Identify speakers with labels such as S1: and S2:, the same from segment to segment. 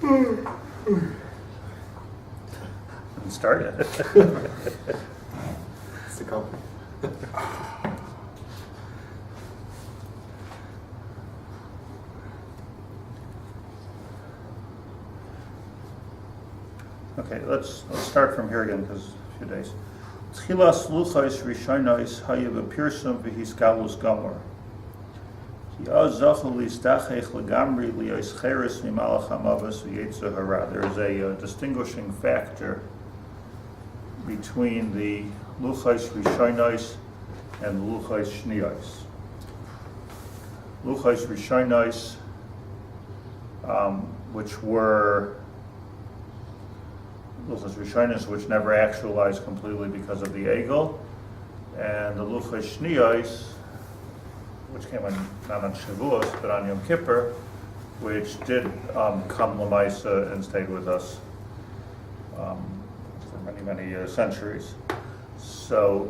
S1: Didn't start yet.
S2: It's the company.
S1: Okay, let's start from here again because a few days. Tchilas luchos rishonos hayu b'pirsum v'hiskalus gamor. Ki az zachu lizdachech legamri liyos cheres mimalach hamavos v'yetzer hara. There is a distinguishing factor between the luchos rishonos and the luchos shniyos. Luchos rishonos, which were luchos rishonos, which never actualized completely because of the egel, and the luchos shniyos, which came on, not on Shavuos, but on Yom Kippur, which did come Lamaisa and stayed with us for many centuries. So,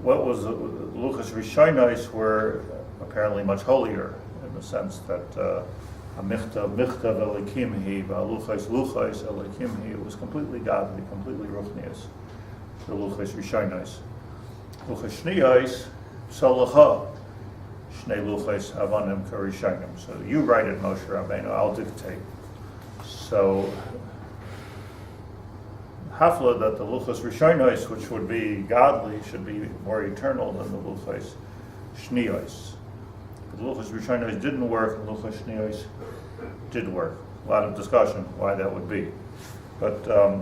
S1: what was luchos rishonos were apparently much holier in the sense that Michtav Elikimhi, Luchos Elikimhi, it was completely godly, completely ruchnius, the Luchos Rishonos. Luchos Shniyos, Salacha, Shnei Luchos Avanim Karishonim. So you write it, Moshe Rabbeinu, I'll dictate. So, Hafla, that the Luchos Rishonos, which would be godly, should be more eternal than the Luchos Shniyos. The Luchos Rishonos didn't work, and Luchos Shniyos did work. A lot of discussion why that would be. But the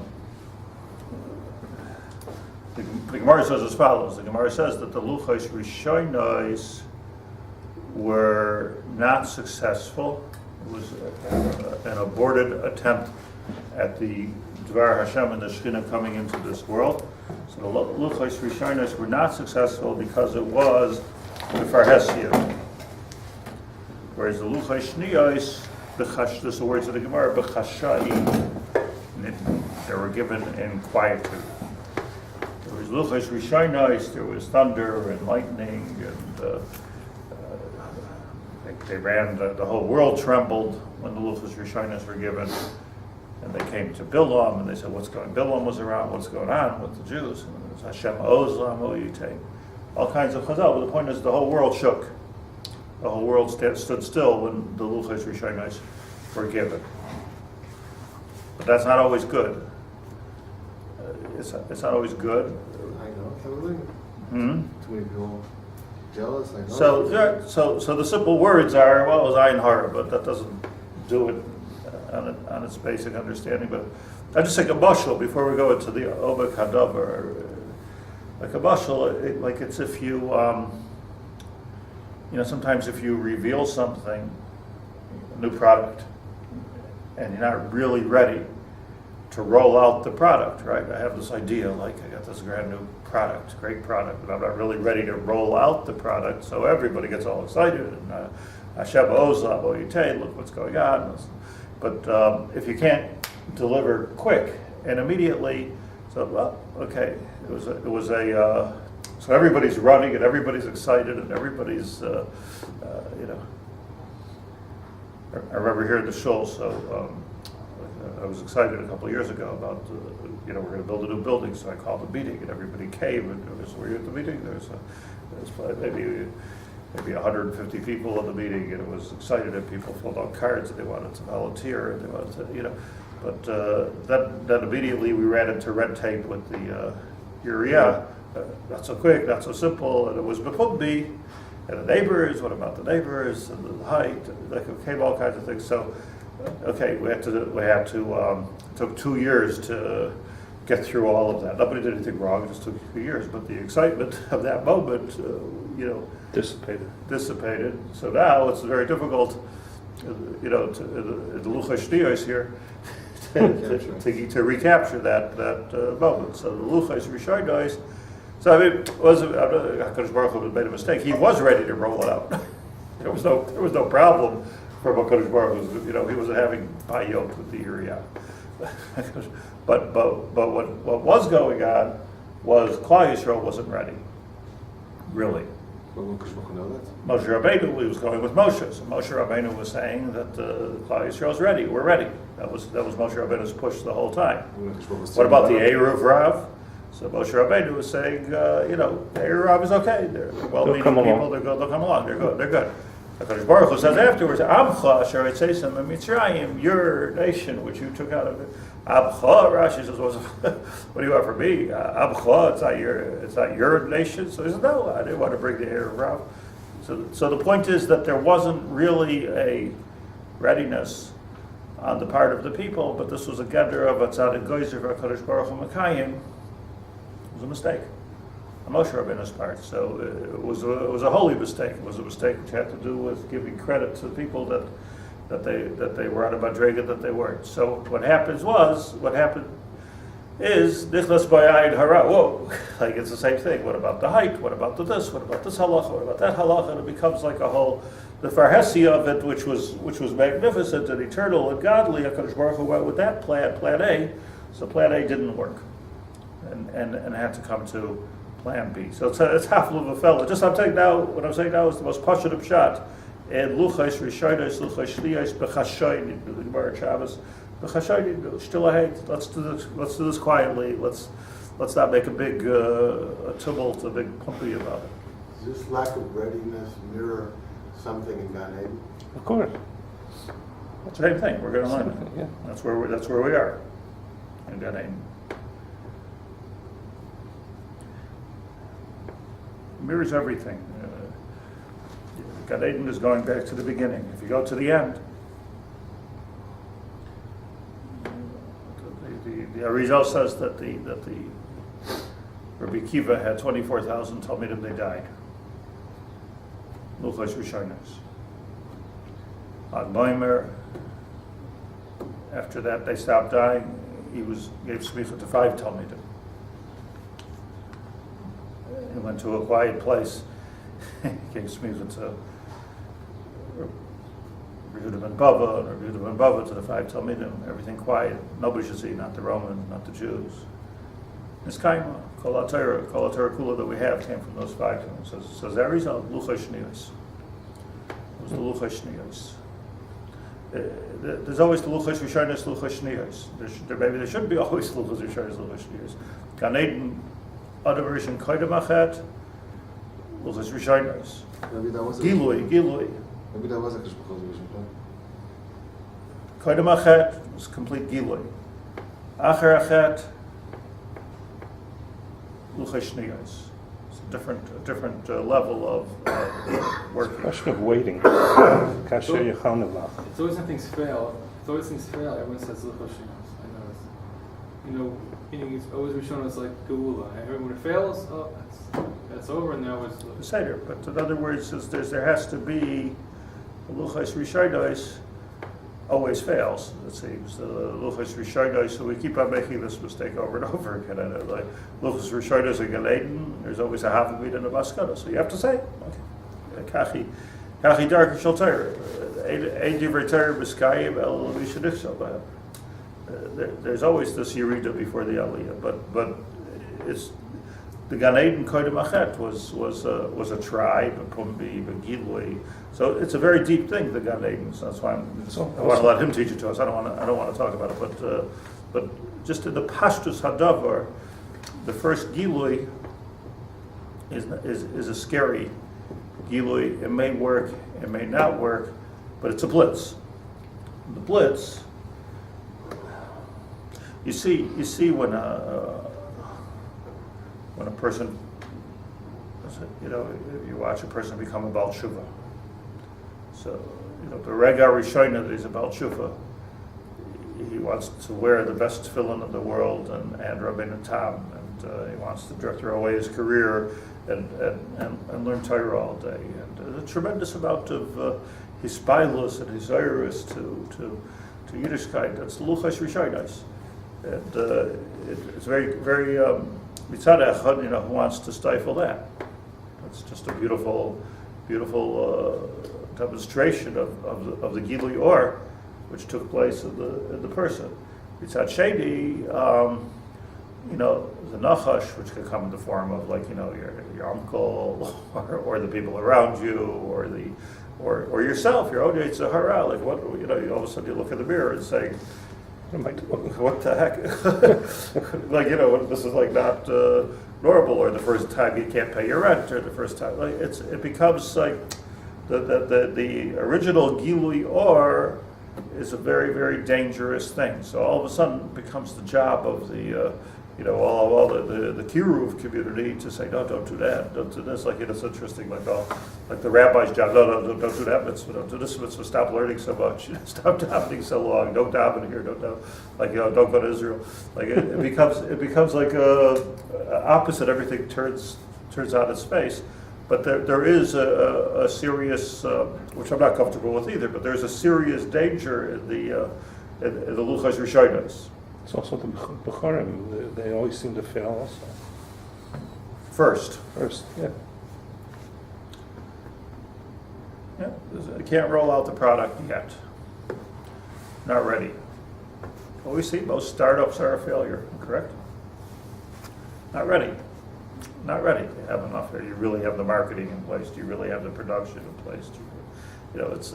S1: Gemara says as follows. The Gemara says that the Luchos Rishonos were not successful. It was an aborted attempt at the Dvar Hashem and the Shechinah coming into this world. So the Luchos Rishonos were not successful because it was the Pharhesia. Whereas the Luchos Shniyos, this is the words of the Gemara, they were given in quietude. There was Luchos Rishonos, there was thunder and lightning, and they ran, the whole world trembled when the Luchos Rishonos were given. And they came to Bilam, and they said, Bilam was around, what's going on with the Jews? And it was Hashem Ozlam Oyitei. All kinds of chazal, but the point is the whole world shook. The whole world stood still when the Luchos Rishonos were given. But that's not always good. It's not always good.
S2: I know, totally.
S1: Hmm?
S2: Too many people jealous, I know.
S1: So the simple words are, well, it was Ayin Hara, but that doesn't do it on its basic understanding. But I just think a bushel, before we go into the Obek Hadavar, like a bushel, like it's if you, sometimes if you reveal something, a new product, and you're not really ready to roll out the product, right? I have this idea, like I got this great product, but I'm not really ready to roll out the product, so everybody gets all excited, and Hashem Ozlam Oyitei, look what's going on. But if you can't deliver quick and immediately, so everybody's running and everybody's excited and everybody's, I remember hearing the shul, so I was excited a couple of years ago about, we're going to build a new building, so I called a meeting and everybody came, and were you at the meeting? There's maybe 150 people in the meeting, and it was excited, and people filled out cards and they wanted to volunteer, and they wanted to, but then immediately we ran into red tape with the Uriah, not so quick, not so simple, and it was Bepumbi, and the neighbors, what about the neighbors, and the height, came all kinds of things. So, it took 2 years to get through all of that. Nobody did anything wrong, it just took 2 years, but the excitement of that moment, dissipated. So now it's very difficult, the Luchos Shniyos here, to recapture that moment. So the Luchos Rishonos, HaKadosh Baruch Hu made a mistake. He was ready to roll it out. There was no problem for HaKadosh Baruch Hu. He wasn't having bayot with the Uriah. But what was going on was Klal Yisrael wasn't ready, really.
S2: But when Kosh Baruch Hu know that?
S1: Moshe Rabbeinu, he was going with Moshe. So Moshe Rabbeinu was saying that Klal Yisrael's ready. We're ready. That was Moshe Rabbeinu's push the whole time.
S2: When Kosh Baruch Hu was
S1: What about the
S2: saying
S1: Eruv Rav? So Moshe Rabbeinu was saying, the Eruv Rav is okay. They're well-meaning
S3: come
S1: people.
S3: along.
S1: They'll come along. They're good. They're good. HaKadosh Baruch Hu says afterwards, Amcha asher etzeisem Mitzrayim, your nation which you took out of it. Abcha, Rashi says, what do you want from me? Abcha, it's not your nation. So he says, no, I didn't want to bring the Eruv Rav. So the point is that there wasn't really a readiness on the part of the people, but this was a gather of a tzaddik goyzer HaKadosh Baruch Hu Mekayim. It was a mistake on Moshe Rabbeinu's part. So it was a holy mistake. It was a mistake which had to do with giving credit to the people that they were on a madrega that they weren't. So what happened is nichlas b'ayin hara. Whoa, like it's the same thing. What about the height? What about this? What about this halacha? What about that halacha? And it becomes like a whole the pharhessia of it, which was magnificent and eternal and godly. HaKadosh Baruch Hu went with that plan A. So plan A didn't work, and had to come to plan B. So it's half of a fellow. Just what I'm saying now is the most pashut shot. And luchos rishonos, luchos shliyos, b'chashoyin, the Gemara Chavas, b'chashoyin, Shlit'a. Let's do this quietly. Let's not make a big tumult, a big pumpy about it.
S2: Does this lack of readiness mirror something in Gan Eden?
S3: Of course.
S1: Same thing. We're going to learn it.
S3: Yeah.
S1: That's where we are. In Gan Eden. Mirrors everything. Gan Eden is going back to the beginning. If you go to the end, the Arizal says that the Rabbi Kiva had 24,000 Talmidim. They died. Luchos Rishonos. On Boimer, after that they stopped dying. He gave smicha to 5 Talmidim. He went to a quiet place. He gave smicha to Rehuda ben Bava, and Rehuda ben Bava to the 5 Talmidim. Everything quiet. Nobody should see, not the Romans, not the Jews. Niskaima, Kol HaTorah Kula that we have came from those 5 Talmidim. Says that result, Luchos Shniyos. It was the Luchos Shniyos. There's always the Luchos Rishonos, Luchos Shniyos. Maybe there should be always Luchos Rishonos, Luchos Shniyos. Gan Eden, Adam Rishon Koydem Achet, Luchos Rishonos.
S2: Maybe that was
S1: Gilui.
S2: Maybe that was a Kosh Baruch Hu's vision plan.
S1: Koydem Achet was complete Gilui. Acher Achet, Luchos Shniyos. It's a different level of working.
S3: Question of waiting. Kasher Yechanevach.
S4: It's always when things fail. Everyone says Luchos Shniyos. I notice. Meaning it's always shown as like Geula. When it fails, that's over, and now it's
S1: The Seder. But in other words, there has to be the Luchos Rishonos always fails, it seems. The Luchos Rishonos, so we keep on making this mistake over and over again. And like Luchos Rishonos in Gan Eden, there's always a Havamid and a Maskana. So you have to say, okay, Kachi Dark Shal Torah, Ein Divrei Torah B'Skayim El Mishanichsal. There's always this Yerida before the Aliyah, but it's the Gan Eden Koydem Achet was a tribe, a Pumbi, a Gilui. So it's a very deep thing, the Gan Eden. So that's why I want to let him teach it to us. I don't want to talk about it, but just in the Pashtus Hadavar, the first Gilui is a scary Gilui. It may work, it may not work, but it's a blitz. The blitz. You see when a person, you watch a person become a Baal Tshuva. So, the Rega Rishona is a Baal Tshuva. He wants to wear the best tefillin in the world and Rabbeinu Tam, and he wants to throw away his career and learn Torah all day. And a tremendous amount of hispilus and hisairus to Yiddishkeit. That's Luchos Rishonos. And it's very, very mitzad echad, who wants to stifle that. It's just a beautiful demonstration of the Gilui Or, which took place in the person. Mitzad Sheni, the Nachash, which could come in the form of like, your uncle or the people around you or yourself, your own Yetzer Hara. Like what, all of a sudden you look in the mirror and say,
S3: What am I doing?
S1: what the heck? Like, this is like not normal, or the first time you can't pay your rent, or the first time, like it becomes like the original Gilui Or is a very, very dangerous thing. So all of a sudden it becomes the job of the all the Kiruv community to say, no, don't do that, don't do this. Like, it's interesting, like the rabbi's job, no, don't do that mitzvah, don't do this mitzvah, stop learning so much, stop davening so long, don't daven here, don't don't go to Israel. Like, it becomes like opposite, everything turns on its face. But there is a serious, which I'm not comfortable with either, but there's a serious danger in the Luchas Rishonos.
S3: It's also the Bechorim. They always seem to fail also.
S1: First,
S3: Yeah.
S1: I can't roll out the product yet. Not ready. Well, we see most startups are a failure, correct? Not ready. Not ready. You have enough here. You really have the marketing in place. Do you really have the production in place? It's.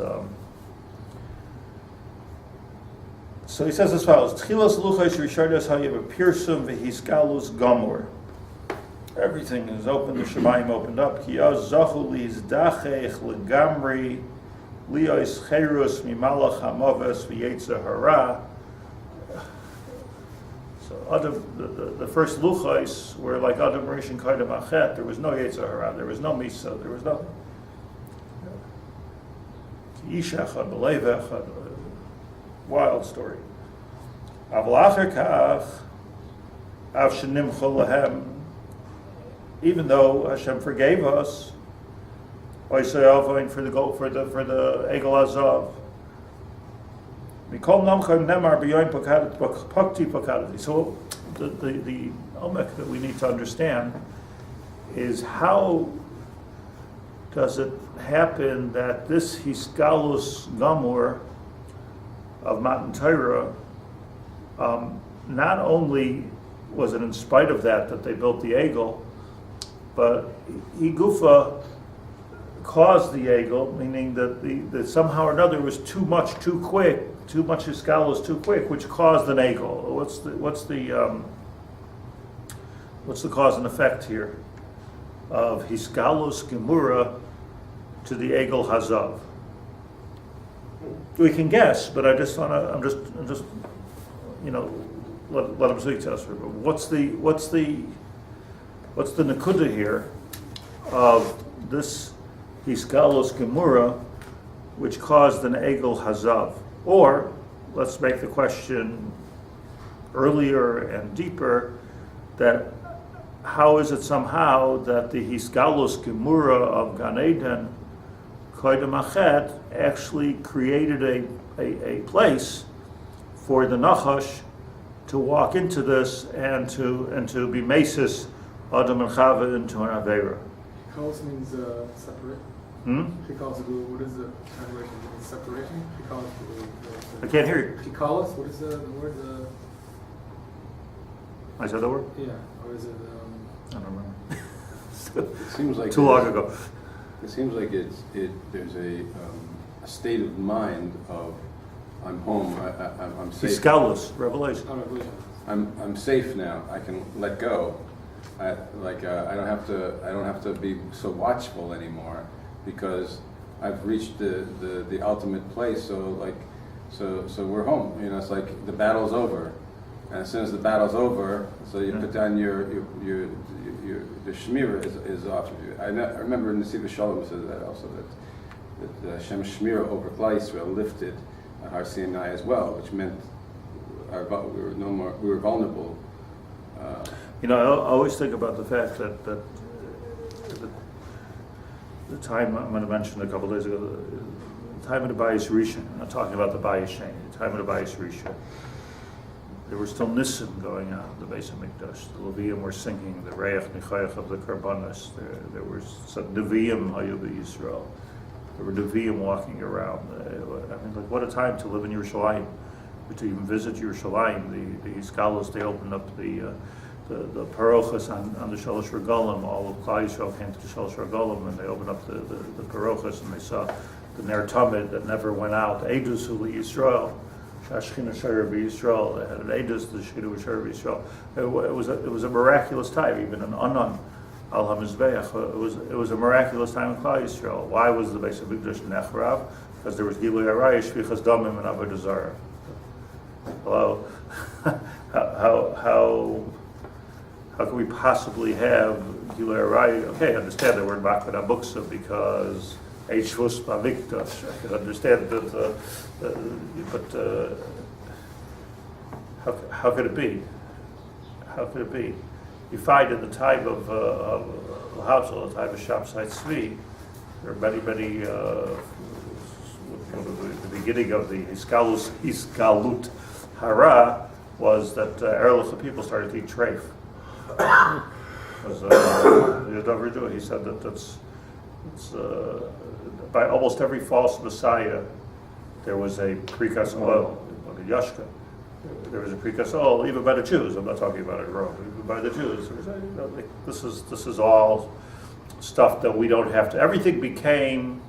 S1: So he says as follows: Tchilas luchos rishonos hayav pirsum v'hiskalus gamor. Everything is open. The Shemayim opened up. Ki az zachu lizdachech legamri lios cherus mimalach hamaves v'yetzer hara. So the first luchos were like Adam Rishon Kodem Achet. There was no Yetzer Hara. There was no Misa. There was nothing. Ish Echad, Belev Echad. Wild story. Aval Acher Kach, Av Shenim Cholahem. Even though Hashem forgave us, Oisei Avoin for the Egel Azav. So the omek that we need to understand is, how does it happen that this hiskalus gamur of Matan Torah, not only was it in spite of that they built the egel, but Gufa caused the egel, meaning that somehow or another it was too much, too quick. Too much hiskalus too quick, which caused an egel. What's the cause and effect here of hiskalus gemura to the egel hazav? We can guess, but I'm just let him speak to us. What's the nekuda here of this hiskalus gemura which caused an egel hazav? Or, let's make the question earlier and deeper, that how is it somehow that the Hisgalus Gemura of Gan Eden, Kodem Achet, actually created a place for the Nachash to walk into this and to be Mesis, Adam and Chava, into an Avera?
S4: Shikos means separate. Shikos, what is the translation? Separation?
S1: I can't hear you.
S4: Shikalos, what is the word?
S1: I said the word?
S4: Yeah, or is it?
S1: I don't remember.
S5: It seems like
S1: too long ago.
S5: It seems like there's a state of mind of, I'm home, I'm safe.
S1: Hiskalus, revelation.
S5: I'm safe now. I can let go. I don't have to be so watchful anymore, because I've reached the ultimate place. So we're home. It's like the battle's over, and as soon as the battle's over, so you put down the shmira is off of you. I remember Nesiv Shalom says that also, that Hashem shmira over Klal Yisrael lifted Har Sinai as well, which meant we were vulnerable.
S1: I always think about the fact that the time I'm going to mention a couple of days ago, the time of the Bayis Rishon. I'm not talking about the Bayis Sheni. The time of the Bayis Rishon. There were still nisim going on in the Beis Hamikdash. The Leviim were singing the Reach Nichayach of the Karbanos. There were some Neviim Hayubi Yisrael. There were Neviim walking around. What a time to live in Yerushalayim, to even visit Yerushalayim. The scholars, they opened up the the parochas on the Shalosh Regalim. All of Klal Yisrael came to the Shalosh Regalim, and they opened up the parochas, and they saw the Ner Tamid that never went out. Edus Uli Yisrael, Shechinah Shayr Yisrael. They had an Edus, the Shechinah Shayr Yisrael. It was a miraculous time, even an Anan Al HaMizbeach. It was a miraculous time in Klal Yisrael. Why was the base of Mikdash Nechrav? Because there was Gilui Haraya, Shvichas Damim, and Avodah Zarah. Hello, how can we possibly have Gilui Haraya? Okay, I understand the word Makbid HaBuksa because Eichvus B'Mikdash. I can understand that, but how could it be? How could it be? You find in the time of Hatzal, the time of Shabsai Tzvi, there are many. The beginning of the Hiskalut Hara was that Erlich people started to eat treif. He said that it's by almost every false messiah there was a prikas oil, like a yashka. There was a prikas oil, even by the Jews. I'm not talking about it Rome, even by the Jews. This is all stuff that we don't have to. Everything became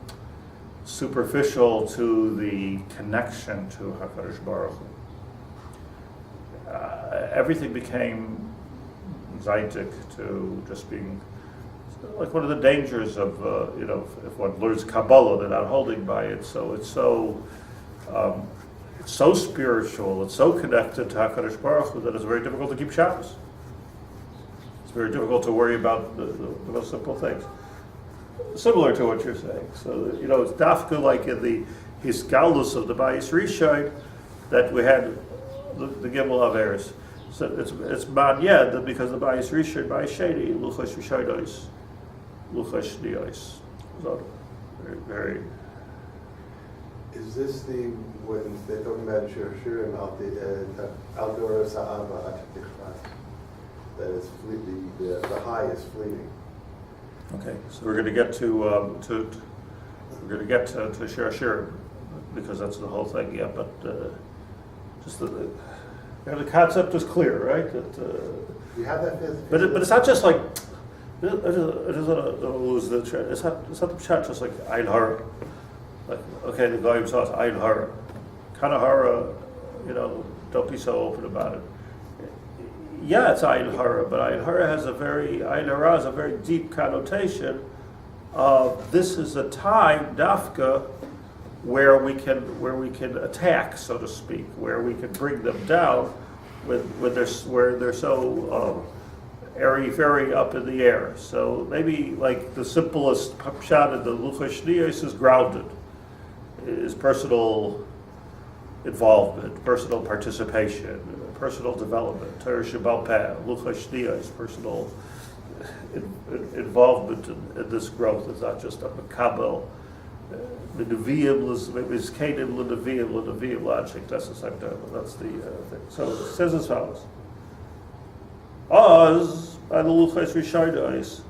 S1: superficial to the connection to HaKadosh Baruch Hu. Everything became zaitik to just being like one of the dangers of if one learns Kabbalah, they're not holding by it. So it's so spiritual, it's so connected to HaKadosh Baruch Hu that it's very difficult to keep Shabbos. It's very difficult to worry about the most simple things. Similar to what you're saying. So, it's dafka like in the Hisgalus of the Bayis Rishon that we had the Gimel Averis. So it's manyed that because the Bayis Rishon, Bayis Sheni, Luchash Rishonos, Luchash Nios. So, very.
S2: Is this when they're talking about Shirim outdoor Sa'aba that is the high is fleeting?
S1: Okay, so we're going to get to Shir because that's the whole thing. Yeah, but just the concept is clear, right? That
S2: you have that.
S1: But it's not just like I just want to lose the trend. It's not the chat just like Ein Hara. Like okay, the Goyim saw us Ein Hara, kind of Hara. Don't be so open about it. Yeah, it's Ein Hara, but Ein Hara has a very deep connotation of this is a time, dafka, where we can attack, so to speak, where we can bring them down where they're so airy, very up in the air. So maybe like the simplest shot in the Luchash Nios is grounded, is personal involvement, personal participation, personal development, Torah Shabbal Peh, Luchash Nios, personal involvement in this growth. It's not just a makabel. The Nevi'im, Kedim, L'Nevi'im, L'Anshik. That's the same time. That's the thing. So it says as follows. Oz, by the Luchash Rishonos,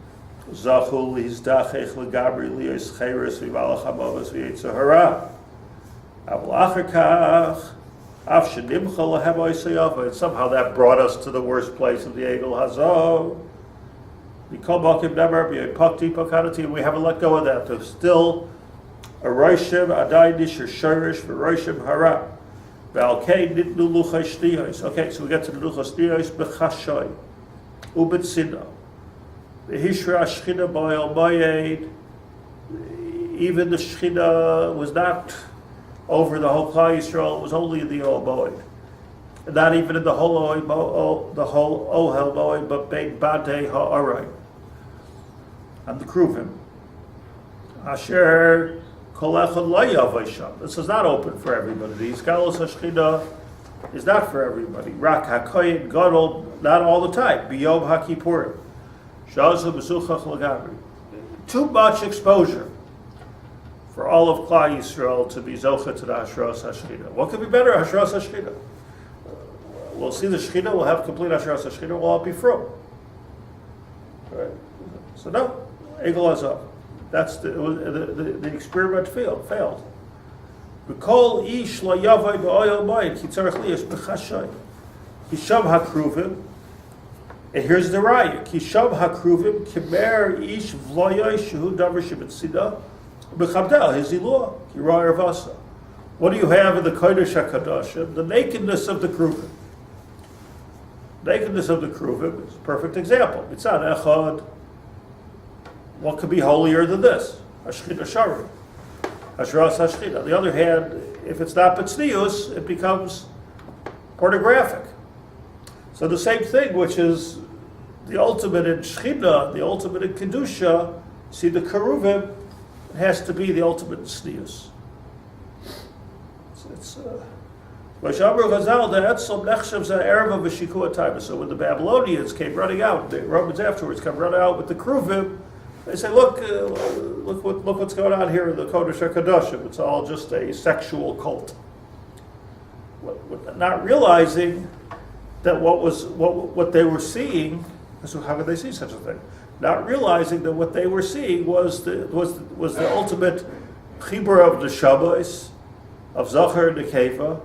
S1: Zachul, Hizdachech, L'Gabri, Lios, Cheres, V'Malach HaMavos, V'Yetzer Hara. Aval Achakach, Af Shenimcha L'Hebo Yisayava. And somehow that brought us to the worst place of the Egel Hazo. We haven't let go of that. There's still a Roshim Adai Nisher Shirish for Roshim Hara. Valkei Nitnu Luchash Nios. Okay, so we get to the Luchash Nios B'chashoy Ubetzino. The Hishra Shechinah B'Oel Moyed. Even the Shechinah was not over the whole Klal Yisrael. It was only in the Oel Moed. Not even in the whole Ohel Moed, but Bein Badei Ha'aray. And the Kruvim. Asher Kolechad Lo Yavai Sham. This is not open for everybody. The Iskalos HaShechinah is not for everybody. Rak HaKoyin Gadol, not all the time. B'Yom HaKippurim. Shazu B'Suchach L'Gabri. Too much exposure for all of Klal Yisrael to be Zocha to the Hashras HaShechinah. What could be better, Hashras HaShechinah? We'll see the Shechinah, we'll have complete Hashras HaShechinah, we'll all be from. Right? So no, Egel Azov. That's the experiment failed. V'kol ish lo yavai b'oyel moed ki tzarech liyos b'chashay. Hisham hakruvim And here's the raya. Kishab hakruvim kimer ish vloyay shehu davar shebetzida b'chabdel hizilua kirah ervasa. What do you have in the Kodesh HaKadoshim? The nakedness of the kruvim. Nakedness of the kruvim is a perfect example. It's not echad. What could be holier than this? Hashchina shari. Hashras hashchina. On the other hand, if it's not betznius, it becomes pornographic. So the same thing, which is the ultimate in Shechinah, the ultimate in Kedusha, see the Keruvim, it has to be the ultimate in Snius. So when the Babylonians came running out, the Romans afterwards come running out with the Keruvim, they say, look what's going on here in the Kodesh HaKadoshim. It's all just a sexual cult. Not realizing that what they were seeing, so how could they see such a thing? Not realizing that what they were seeing was the ultimate chibur of the Shabbos, of Zachar and Nekeva,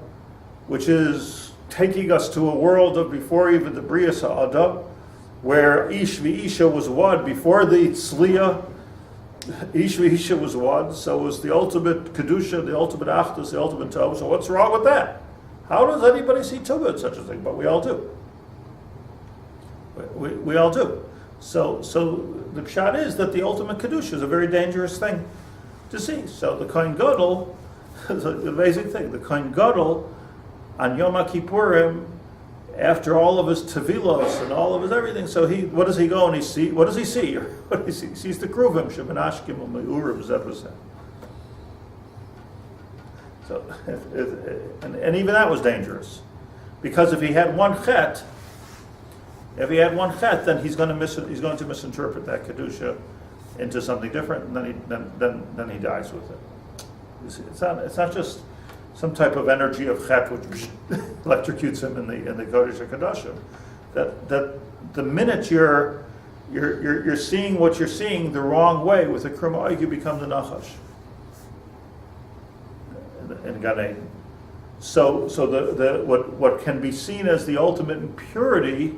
S1: which is taking us to a world of before even the Brias HaAdam, where Ish v'Isha was one, before the Tzliya, Ish v'Isha was one, so it was the ultimate Kedusha, the ultimate Achdus, the ultimate Tov. So what's wrong with that? How does anybody see Tumah in such a thing? But we all do. We all do. So the pshat is that the ultimate Kedusha is a very dangerous thing to see. So the Kohen Gadol, it's an amazing thing. The Kohen Gadol, on Yom Kippurim, after all of his tevilos and all of his everything, so what does he go and he see? What does he see? What does he see? He sees the Kruvim, Shemenashkim, Urim, Zebusah. So, and even that was dangerous, because if he had one chet, then he's going to misinterpret that kedusha into something different, and then he dies with it. You see, it's not just some type of energy of chet which electrocutes him in the Kodesh HaKadoshim. That the minute you're seeing what you're seeing the wrong way with the Krumah, you become the Nachash in Gan Eden. So what can be seen as the ultimate impurity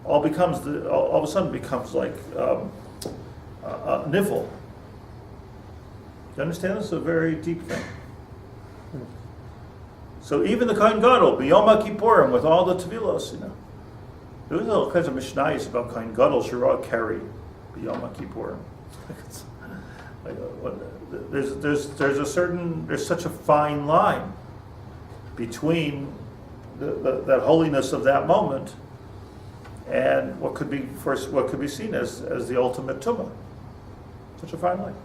S1: all of a sudden becomes like nivell. You understand? This is a very deep thing. So even the Kohen Gadol, B'Yom Kippurim, with all the tevilos, there was all kinds of mishnayos about Kohen Gadol Shirah Keri, B'Yom Kippurim. There's such a fine line between that holiness of that moment and what could be seen as the ultimate tumah. Such a fine line.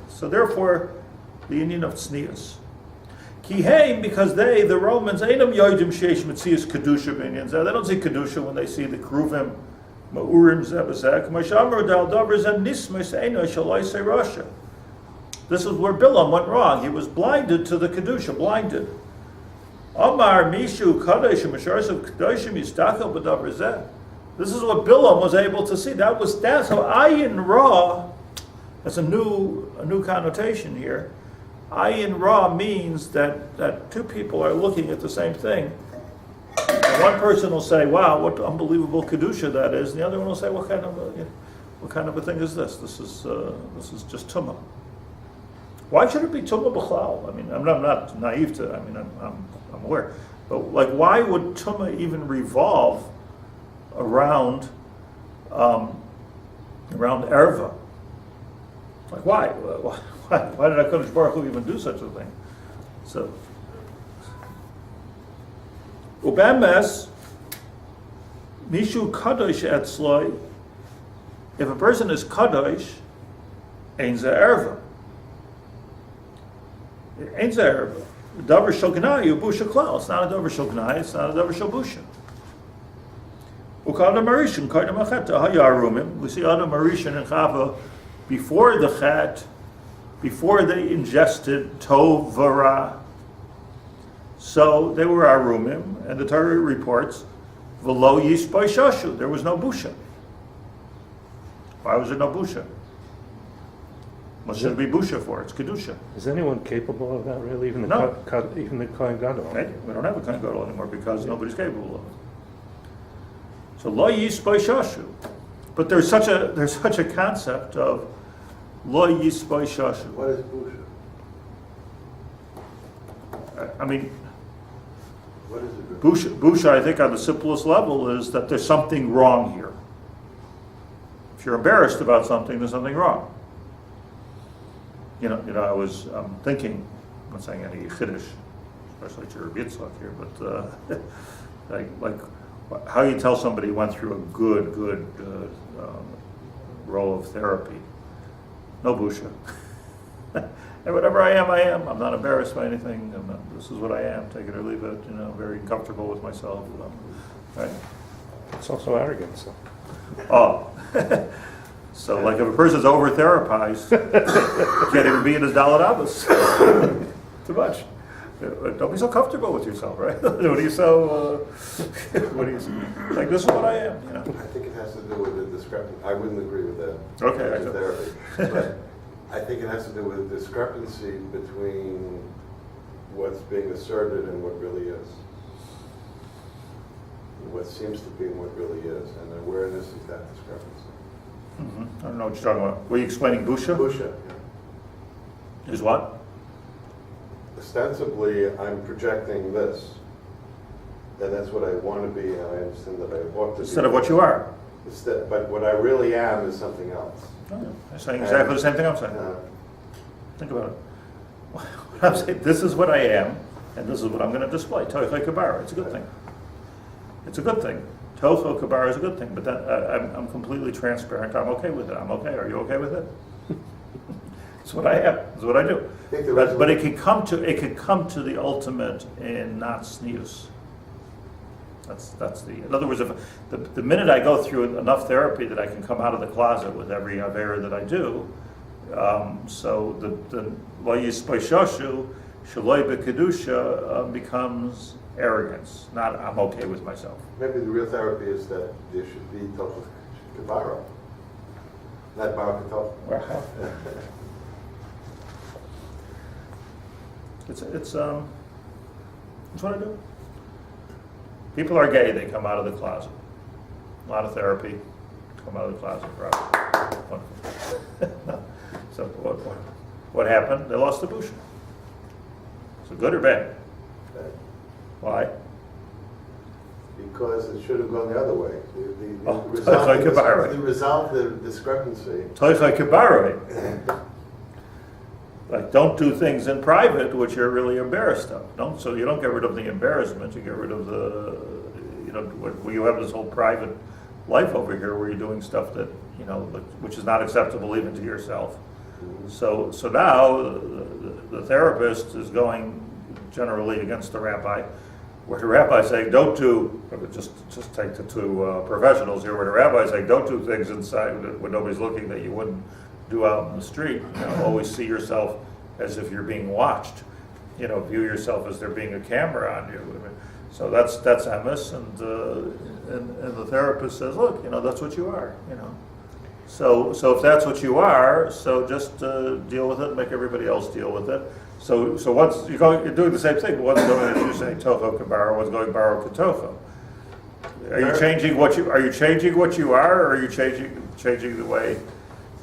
S1: So therefore, the union of tznius. Kiheim, because the Romans, einam yoidim sheish mitzias kedusha b'inyan. They don't see kedusha when they see the kruvim, ma'urim zebazek. Mashamar dal davers and nismas eino shalai say Russia. This is where Bilam went wrong. He was blinded to the kedusha, blinded. Amar mishu kadosh misharsav kadoshim yistakal b'davar zeh. This is what Bilam was able to see. That's how ayin ra. That's a new connotation here. Ayin ra means that two people are looking at the same thing. And one person will say, "Wow, what unbelievable kedusha that is," and the other one will say, "What kind of a thing is this? This is just tumah." Why should it be tumah b'chlal? I mean, I'm not naive to. I mean, I'm aware, but why would tumah even revolve around erva? Like why? Why did HaKadosh Baruch Hu even do such a thing? So, ubemes mishu kadosh etzloi. If a person is kadosh, ein ze erva. Ein ze erva. Davar shel gnai ubusha klal. It's not a davar shel gnai. It's not a davar shel busha. Ukadam marishin kaidam acheta hayarumim. We see Adam Marishin and Chava before the chet, before they ingested tov v'ra. So they were arumim, and the Torah reports v'lo yishbay shashu. There was no busha. Why was there no busha? What should be busha for? It's kedusha.
S3: Is anyone capable of that really? Even the
S1: No.
S3: even the Kohen Gadol?
S1: Right? We don't have a kohen gadol anymore because nobody's capable of it. So lo yisboi shashu, but there's such a concept of lo yisboi shashu.
S2: What is busha?
S1: I mean,
S2: What is it?
S1: busha, I think on the simplest level is that there's something wrong here. If you're embarrassed about something, there's something wrong. I was thinking, I'm not saying any Chiddush, especially to Rabbi Yitzchak here, but like how you tell somebody went through a good row of therapy. No busha. And whatever I am. I'm not embarrassed by anything. This is what I am. Take it or leave it. Very comfortable with myself. Right?
S3: It's also arrogance. So.
S1: Oh. So, like if a person's over therapized, can't even be in his Dalet Abbas. Too much. Don't be so comfortable with yourself, right? What are you like? This is what I am.
S2: I think it has to do with the discrepancy. I wouldn't agree with that.
S1: Okay, I
S2: Therapy, but I think it has to do with the discrepancy between what's being asserted and what really is. What seems to be and what really is, and awareness of that discrepancy.
S1: Mm-hmm. I don't know what you're talking about. Were you explaining busha?
S2: Busha,
S1: Is what?
S2: ostensibly, I'm projecting this, and that's what I want to be, and I understand that I ought to be.
S1: Instead of what you are.
S2: But what I really am is something else.
S1: I'm saying exactly the same thing I'm saying. Think about it. I'm saying, this is what I am, and this is what I'm going to display. Toichai kabara. It's a good thing. It's a good thing. Tocho kabara is a good thing, but I'm completely transparent. I'm okay with it. I'm okay. Are you okay with it? It's what I am. It's what I do. But it can come to the ultimate in not sneuse. That's the. In other words, if the minute I go through enough therapy that I can come out of the closet with every avera that I do, so the lo yisboi shashu shaloi bekedusha becomes arrogance. Not I'm okay with myself.
S2: Maybe the real therapy is that there should be total kabara, not barakatov.
S1: It's what I do. People are gay, they come out of the closet. A lot of therapy, come out of the closet. Right. So what happened? They lost the busha. So good or bad?
S2: Bad.
S1: Why?
S2: Because it should have gone the other way. Resolve the discrepancy.
S1: Toichai kibaroi. Like, don't do things in private which you're really embarrassed of. So you don't get rid of the embarrassment. You get rid of where you have this whole private life over here where you're doing stuff that which is not acceptable even to yourself. So now the therapist is going generally against the rabbi. Where the rabbi is saying, don't do, just take the two professionals here, where the rabbi is saying, don't do things inside when nobody's looking that you wouldn't do out in the street. Always see yourself as if you're being watched. View yourself as there being a camera on you. So that's emes, and the therapist says, look, that's what you are. So if that's what you are, so just deal with it, make everybody else deal with it. So once you're doing the same thing, but one's going, as you're saying, toho kabara, one's going baro katocho. Are you changing what you are, or are you changing the way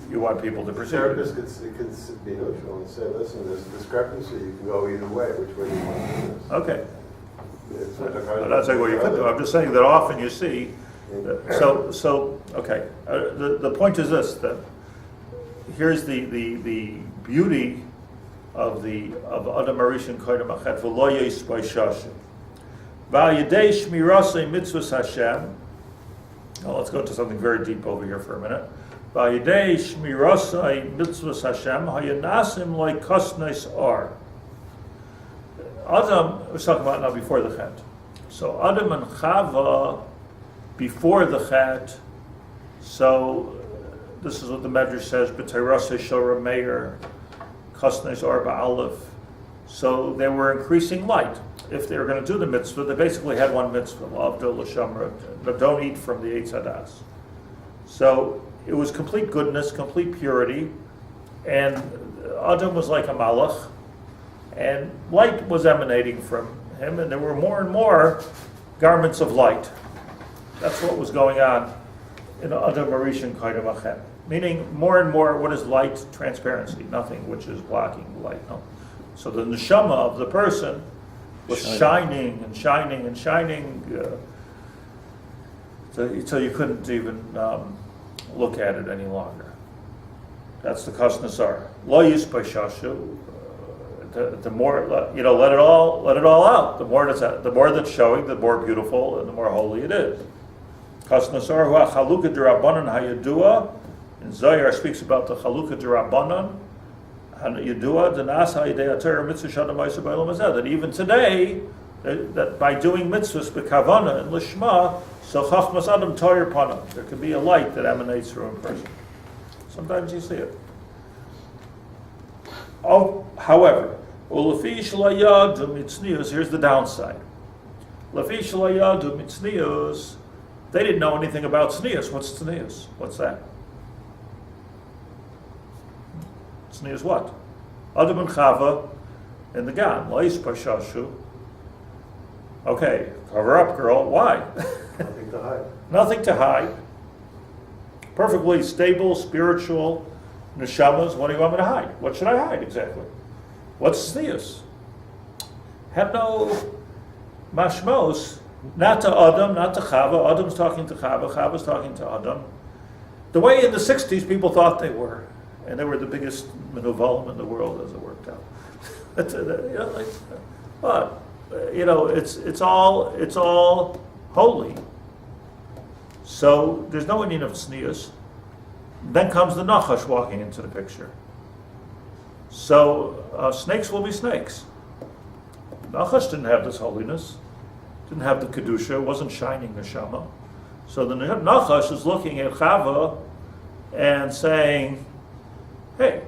S1: you want people to perceive it?
S2: The therapist can be neutral and say, listen, there's a discrepancy, you can go either way, which way do you want to do this?
S1: Okay.
S2: I'm
S1: not saying what you could do, I'm just saying that often you see, okay, the point is this, that here's the beauty of Adam Arishan Koydem Achet V'lo Yisboi Shashu V'al Yedei Shmirasei Mitzvos Hashem. Now let's go to something very deep over here for a minute. V'al Yedei Shmirasei Mitzvos Hashem Hayanasim Like Kosnes Or. Adam was talking about now before the Chet. So Adam and Chava before the Chet. So this is what the Medrash says. B'Teirasei Shora Meir. Kosnes Arba Aleph. So they were increasing light. If they were going to do the mitzvah, they basically had one mitzvah, L'Avdol L'Shamra, but don't eat from the Eitz Hadas. So it was complete goodness, complete purity, And Adam was like a malach, and light was emanating from him, and there were more and more garments of light. That's what was going on in Adam Arishan Kaidam Achem. Meaning more and more, what is light? Transparency, nothing which is blocking light. No. So the neshama of the person was shining and shining and shining, so you couldn't even look at it any longer. That's the kasnasar. Lo yispashashu. The more let it all out. The more that's showing, the more beautiful and the more holy it is. Kasnasar hu chaluka d'Rabbanan hayadua. And Zohar speaks about the chaluka d'Rabbanan hayadua denas hayidei atera mitzvah shadam ma'aser b'olam hazeh. That even today, that by doing mitzvahs b'kavana and lishma, so chachmas adam toyer panam. There can be a light that emanates from a person. Sometimes you see it. However, here's the downside. They didn't know anything about tznius. What's tznius? What's that? Tznius what? Adam and Chava in the Gan. Okay, cover up, girl. Why?
S2: Nothing to hide.
S1: Nothing to hide. Perfectly stable, spiritual neshamas. What do you want me to hide? What should I hide exactly? What's tznius? Had no mashmos. Not to Adam, not to Chava. Adam's talking to Chava. Chava's talking to Adam. The way in the 60s people thought they were. And they were the biggest menuvalim in the world as it worked out. But it's all holy. So there's no Indian of tznius. Then comes the Nachash walking into the picture. So snakes will be snakes. Nachash didn't have this holiness, didn't have the kedusha, wasn't shining neshama. So the Nachash is looking at Chava and saying, "Hey,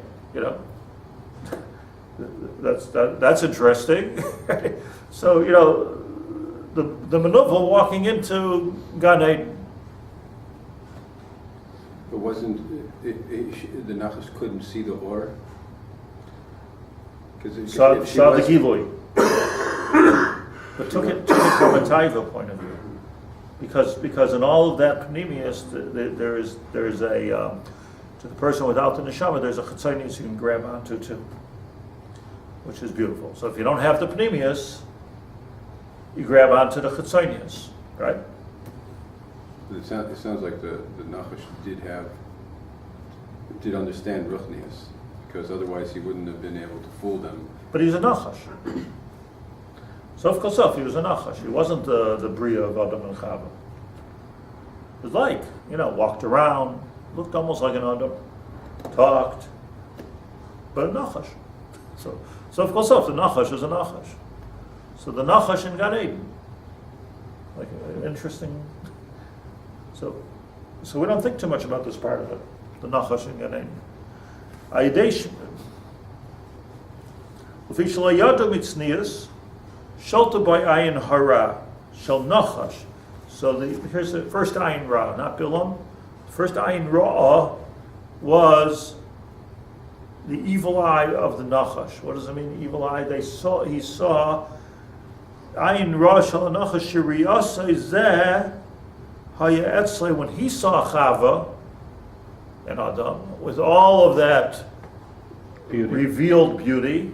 S1: that's interesting." So the manuva walking into Gan Eden.
S5: But wasn't the Nachash couldn't see the or?
S1: Saw the Gilui. But took it from a taiva point of view. Because in all of that panemius, there is a to the person without the neshama, there's a chitzonius you can grab onto too, which is beautiful. So if you don't have the panemius, you grab onto the chitzonius, right?
S5: It sounds like the Nachash did understand ruchnius, because otherwise he wouldn't have been able to fool them.
S1: But he's a Nachash. Sof kol sof, he was a Nachash. He wasn't the Bria of Adam and Chava. It was like, walked around, looked almost like an Adam, talked, but a Nachash. So sof kol sof, the Nachash is a Nachash. So the Nachash in Gan Eden. Like, interesting. So we don't think too much about this part of it. The Nachash in Gan Eden. Aidesh. L'fi yadu mitznius. Shalta by ayin hara, shal nachash. So here's the first ayin ra, not bilam. The first ayin ra was the evil eye of the nachash. What does it mean, evil eye? He saw ayin ra shal nachash shiriyasei zeh haya etzle, when he saw Chava and Adam with all of that beauty, revealed beauty.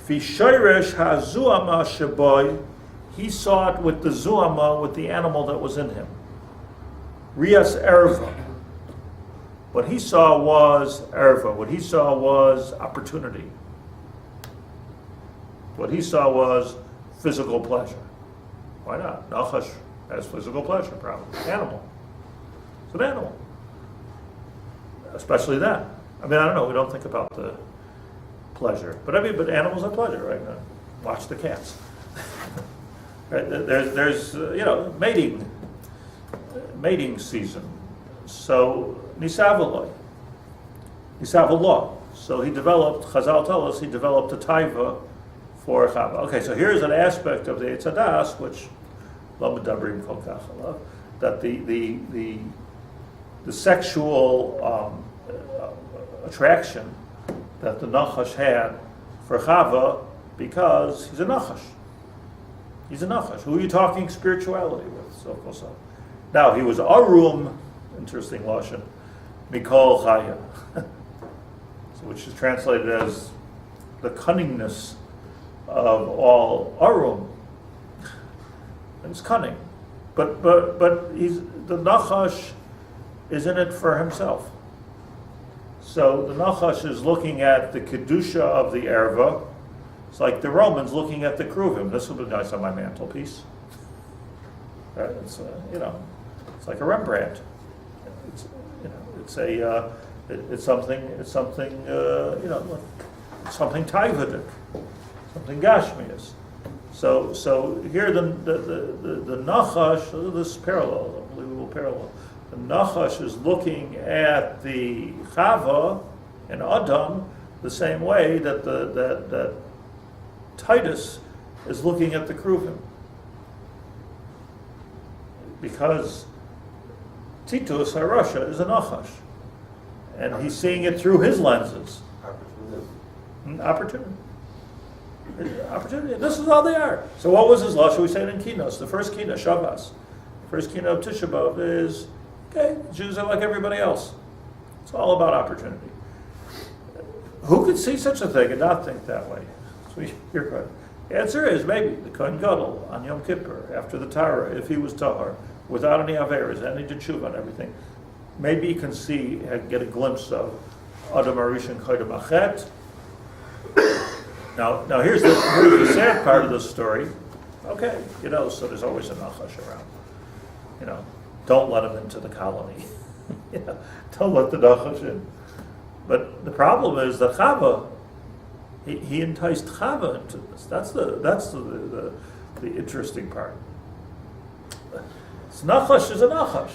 S1: He saw it with the zuama, with the animal that was in him. Rias erva. What he saw was erva. What he saw was opportunity. What he saw was physical pleasure. Why not? Nachash has physical pleasure, probably. Animal. It's an animal. Especially that. I don't know, we don't think about the pleasure. But animals have pleasure, right? Watch the cats. Right? There's mating season. So nisavallah. So Chazal tell us he developed a taiva for Chava. Okay, so here's an aspect of the Eitzadas, which that the sexual attraction that the Nachash had for Chava because he's a Nachash. He's a Nachash. Who are you talking spirituality with? So. Now, he was Arum, interesting lashon, Mikol Chaya, which is translated as the cunningness of all Arum. And it's cunning. But the Nachash is in it for himself. So the Nachash is looking at the Kedusha of the Erva. It's like the Romans looking at the Kruvim. This will be nice on my mantelpiece. Right? It's it's like a Rembrandt. It's something taivadik, something gashmias. So here the Nachash, this parallel, unbelievable parallel. The Nachash is looking at the Chava and Adam the same way that Titus is looking at the Kruvim. Because Titus HaRasha is a Nachash. And he's seeing it through his lenses. Opportunity. This is all they are. So what was his lashon? We say it in Kinos. The first Kina, Shabbos. The first Kina of Tisha B'Av is, okay, Jews are like everybody else. It's all about opportunity. Who could see such a thing and not think that way? So you're correct. The answer is maybe the Kohen Gadol on Yom Kippur, after the Torah, if he was Tahar, without any Averas, any Tshuva and everything, maybe you can see, get a glimpse of Adam Arishan Koydem Achet. Now here's the sad part of the story. Okay, so there's always a Nachash around. Don't let him into the colony. Don't let the Nachash in. But the problem is that Chava, he enticed Chava into this. That's the interesting part. Nachash is a Nachash.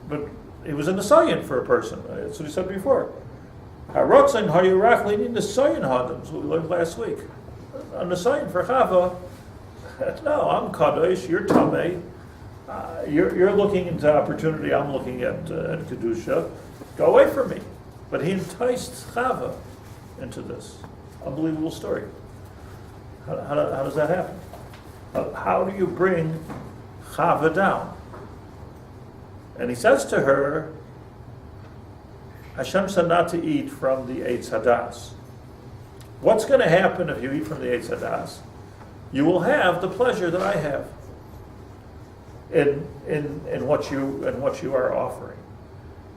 S1: But he was a Nisayan for a person. That's what he said before. Harotzen Hariyurach leading Nisayan Hadams, what we learned last week. A Nisayan for Chava. No, I'm Kadosh, you're Tameh. You're looking into opportunity, I'm looking at Kedusha. Go away from me. But he enticed Chava into this. Unbelievable story. How does that happen? How do you bring Chava down? And he says to her, Hashem said not to eat from the Eitz Hadas. What's going to happen if you eat from the Eitz Hadas? You will have the pleasure that I have in what you are offering.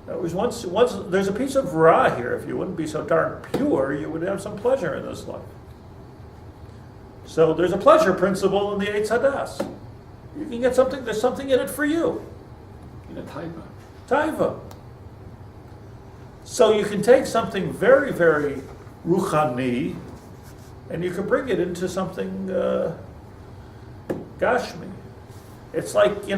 S1: Now, it was once there's a piece of Ra here. If you wouldn't be so darn pure, you would have some pleasure in this life. So there's a pleasure principle in the Eitz Hadas. You can get something. There's something in it for you. Taiva. So you can take something very, very ruchani, and you can bring it into something gashmi. It's like the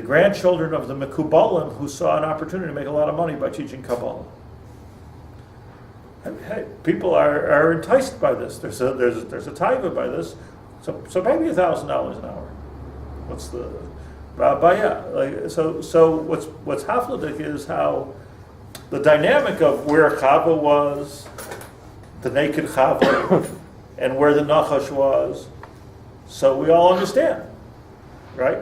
S1: grandchildren of the Mekubalim who saw an opportunity to make a lot of money by teaching Kabbalah. Hey, people are enticed by this. There's a taiva by this. So maybe $1,000 an hour. What's the so what's hafladik is how the dynamic of where Chava was, the naked Chava, and where the Nachash was. So we all understand, right?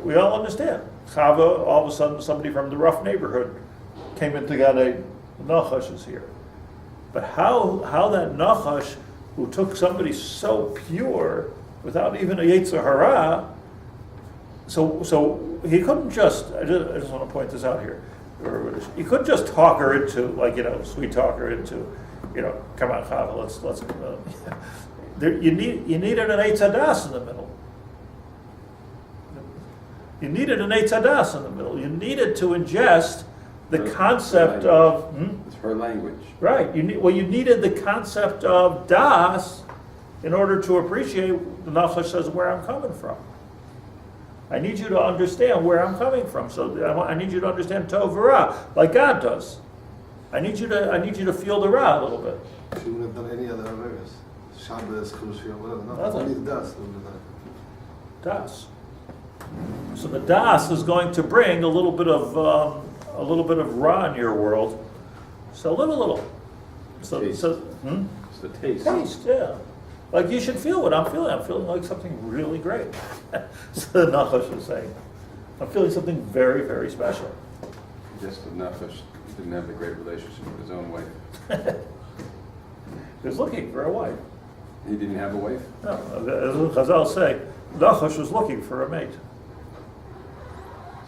S1: We all understand. Chava, all of a sudden, somebody from the rough neighborhood came into Ganei. Nachash is here. But how that Nachash, who took somebody so pure without even a Yetzer Hara, so he couldn't just. I just want to point this out here. He couldn't just talk her into, sweet talk her into, come on, Chava, let's. You needed an Eitz Hadas in the middle. You needed an Eitz Hadas in the middle. You needed to ingest the concept of.
S5: It's her language.
S1: Right. You needed the concept of das in order to appreciate. The Nachash says where I'm coming from. I need you to understand where I'm coming from. So I need you to understand Tov Ra, like God does. I need you to feel the Ra a little bit.
S6: She wouldn't have done any other Averas. Shabbos, Chushia, whatever. No,
S1: Nothing.
S6: only das.
S1: Das. So the das is going to bring a little bit of ra in your world. So little. So
S5: Taste.
S1: so
S5: It's the taste.
S1: taste, yeah. Like you should feel what I'm feeling. I'm feeling like something really great. So the Nachash is saying, I'm feeling something very, very special.
S5: Just the Nachash didn't have a great relationship with his own wife.
S1: He was looking for a wife.
S5: He didn't have a wife?
S1: No, as Chazal say, Nachash was looking for a mate.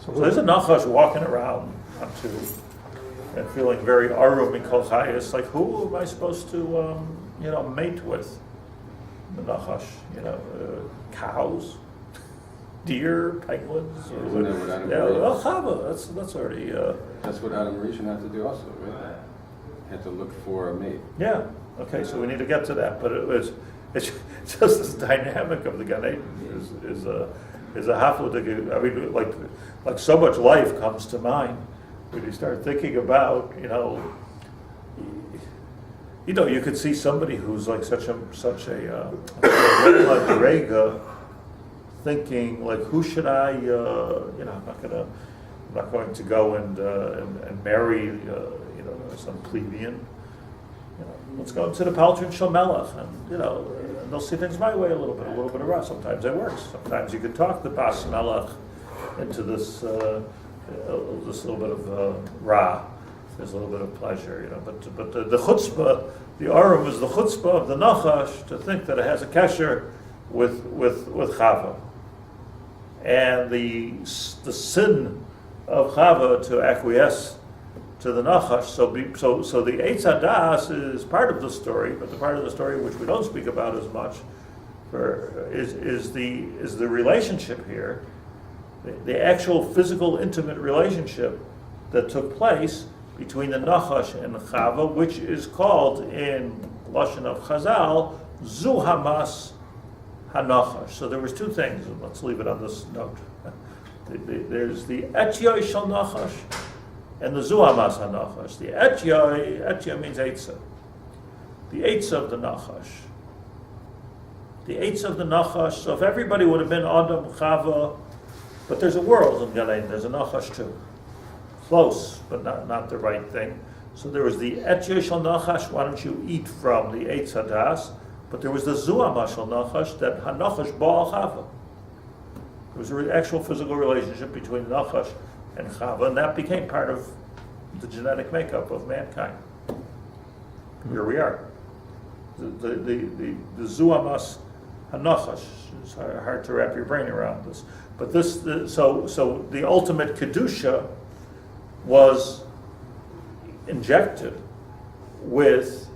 S1: So there's a Nachash walking around onto and feeling very arum and kolchayis, like who am I supposed to, mate with? The Nachash, cows, deer, penguins.
S5: Isn't that what Adam
S1: Yeah,
S5: Rishon-
S1: well, Chava, that's already,
S5: That's what Adam Rishon had to do also, right? He had to look for a mate.
S1: yeah. Okay, so we need to get to that, but it's just this dynamic of the Gan Eden is a hafladik. I mean, like so much life comes to mind when you start thinking about, you could see somebody who's like such a madrega, thinking like, who should I? I'm not going to go and marry, some plebeian. Let's go to the Paltrin Shomelech, and they'll see things my way a little bit of rough. Sometimes it works. Sometimes you can talk the Bas Melech into this little bit of ra. There's a little bit of pleasure, But the chutzpah, the arum is the chutzpah of the Nachash to think that it has a kesher with Chava, and the sin of Chava to acquiesce to the Nachash. So the Eitz Hadas is part of the story, but the part of the story which we don't speak about as much is the relationship here, the actual physical intimate relationship that took place between the Nachash and Chava, which is called in Lashon of Chazal Zu Hamas HaNachash. So there was two things, and let's leave it on this note. There's the Etyoy Shal Nachash and the Zu Hamas HaNachash. The Etyoy means Eitzah. The Eitzah of the Nachash. The Eitzah of the Nachash. So if everybody would have been Adam, Chava, but there's a world in Gan Eden, there's a Nachash too. Close, but not the right thing. So there was the Etyoy Shal Nachash, why don't you eat from the Eitz Hadas? But there was the Zu Hamas Shal Nachash, that HaNachash Ba'al Chava. There was an actual physical relationship between Nachash and Chava, and that became part of the genetic makeup of mankind. Here we are. The Zu Hamas HaNachash. It's hard to wrap your brain around this. But so the ultimate Kedusha was injected with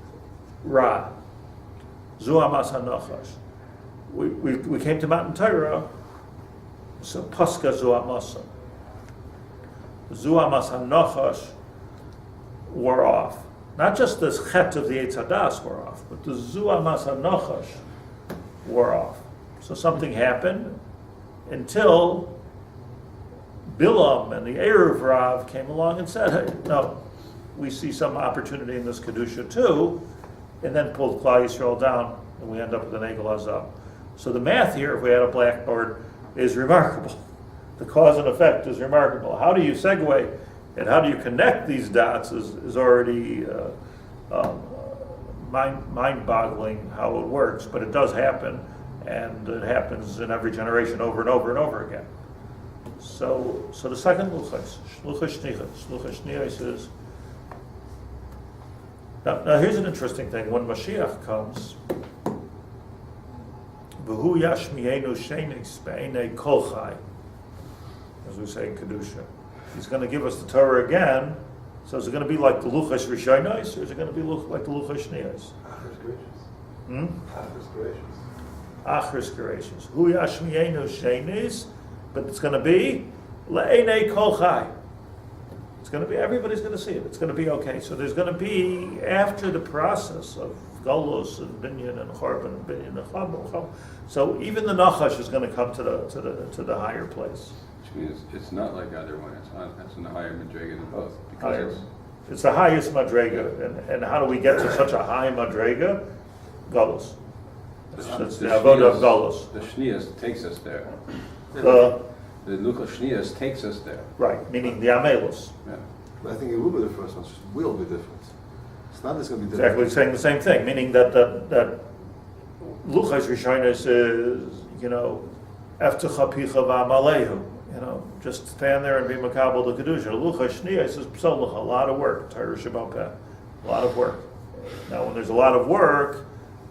S1: Ra, Zu Hamas HaNachash. We came to Mount Torah, so Pascha Zu Hamasa. Zu Hamas HaNachash wore off. Not just this chet of the Eitz Hadas wore off, but the Zu Hamas HaNachash wore off. So something happened until Bilam and the Erev Rav came along and said, hey, no, we see some opportunity in this Kedusha too, and then pulled Klal Yisrael down, and we end up with an Egel Azab. So the math here, if we had a blackboard, is remarkable. The cause and effect is remarkable. How do you segue and how do you connect these dots is already mind-boggling how it works, but it does happen, and it happens in every generation over and over and over again. So the second luchas, Shlucha Shnichas is. Now here's an interesting thing. When Mashiach comes, V'hu yashmienu shenis be'enei kol chai, as we say in Kedusha, he's going to give us the Torah again. So is it going to be like the luchas rishonos, or is it going to be like the luchas shnios?
S2: Achris gracious. Achris gracious.
S1: Achris gracious. Hu yashmienu shenis. But it's going to be le'enei kol chai. It's going to be, everybody's going to see it. It's going to be okay. So there's going to be, after the process of Golos and Binyan and Chorban and Binyan and Chava, so even the Nachash is going to come to the higher place.
S5: Which means it's not like either one. It's in the higher Madrega than both.
S1: Higher. It's the highest Madrega. And how do we get to such a high Madrega? Golos. It's the Avodah of Golos.
S5: The Shnias takes us there. The Luchas Shniyos takes us there.
S1: Right, meaning the Amelus.
S5: Yeah.
S6: But I think it will be the first one. It will be different. It's not just going to be
S1: Exactly
S6: different.
S1: saying the same thing, meaning that Luchas Rishonos is, Eftecha Picha V'Amalehu, just stand there and be Makabel the Kedusha. Luchas Shniyos is Psalach, a lot of work, Torah Shabbat Peh, a lot of work. Now when there's a lot of work,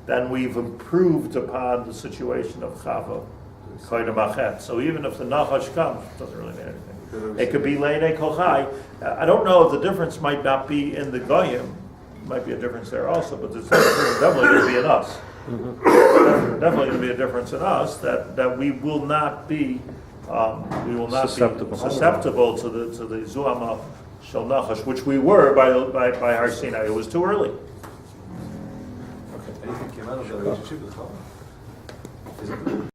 S1: then we've improved upon the situation of Chava, Koydem Achet. So even if the Nachash comes, it doesn't really mean anything. It could be Leine Kochai. I don't know if the difference might not be in the Goyim. Might be a difference there also, but there's definitely going to be in us. Definitely going to be a difference in us that we will not be susceptible to the Zuama Shel Nachash, which we were by Har Sinai. It was too early.
S6: Anything came out of the relationship with Chava? Is it good?